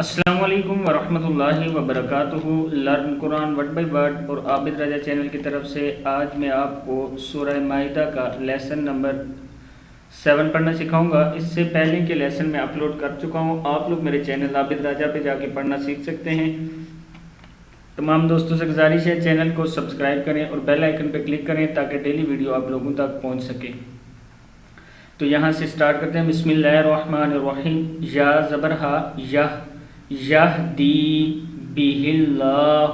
السلام علیکم ورحمۃ اللہ وبرکاتہ۔ Learn Quran word by word اور عابد راجہ چینل کی طرف سے آج میں آپ کو سورہ مائدہ کا لیسن نمبر 7 پڑھنا سکھاؤں گا۔ اس سے پہلے کے لیسن میں اپلوڈ کر چکا ہوں، آپ لوگ میرے چینل عابد راجہ پہ جا کے پڑھنا سیکھ سکتے ہیں۔ تمام دوستوں سے گزارش ہے چینل کو سبسکرائب کریں اور بیل آئیکن پہ کلک کریں تاکہ ڈیلی ویڈیو آپ لوگوں تک پہنچ سکے۔ تو یہاں سے سٹارٹ کرتے ہیں۔ بسم اللہ الرحمن الرحیم۔ یا زبر ہا، یہدی بہ اللہ،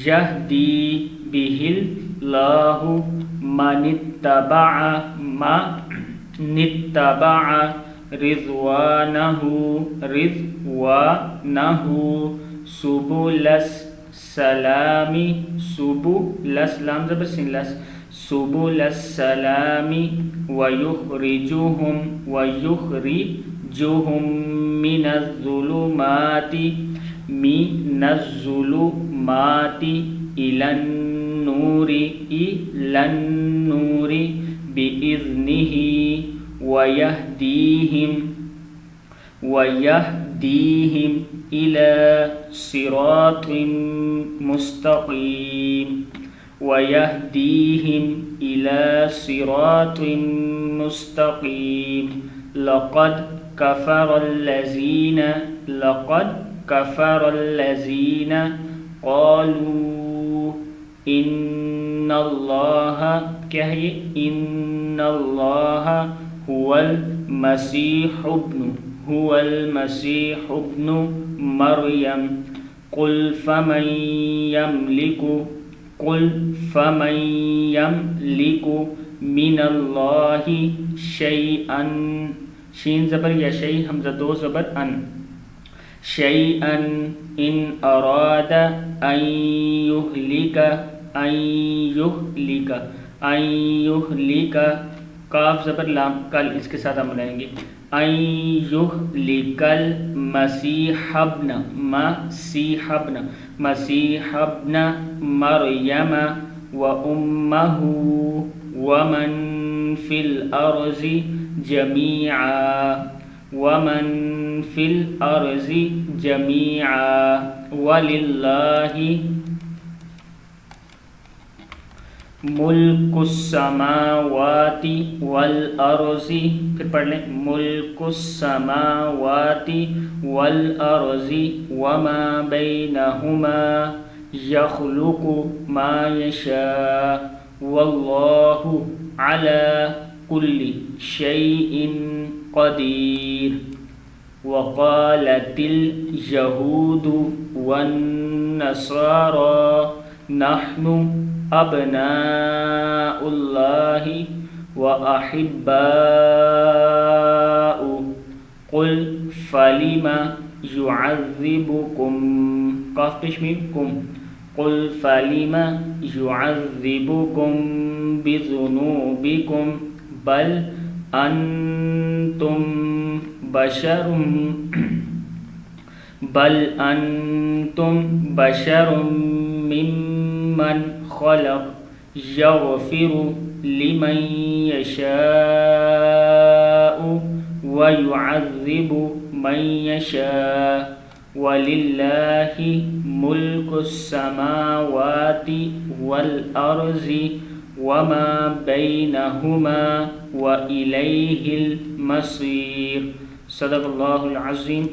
یہدی بہ اللہ من اتبع رضوانہ سبل السلام، لام زبر سین لس، سبل السلام ویخرجہم من الظلمات إلى النور بإذنه ويهديهم إلى صراط مستقيم، ويهديهم إلى صراط مستقيم۔ لقد كفر الذين قالوا إن الله هو المسيح ابن مريم قل فمن يملك من الله شيئا، شین زبر یا شیء حمزہ دو زبر ان، شیئا ان اراد ان یہلک، کاف زبر لام کل اس کے ساتھ ہم ملائیں گے، ان یہلک المسیح ابن مریم و امہ ومن فی الارض جميعا وللہ ملک السماوات والارض، پھر پڑھ لیں، ملک السماوات والارض وما بینہما یخلق ما یشاء واللہ علی کل شیء قدیر۔ وقالت اليہود والنصارى نحن ابناء اللہ واحباؤہ قل فلم يعذبكم، قاف کشمیکم، قل فلم يعذبكم بذنوبكم بل انتم بشر ممن خلق یغفر لمن یشاء ویعذب من یشاء وللہ ملک السماوات والارض وما بینہما وإلیہ المصیر۔ صدق اللہ العظیم۔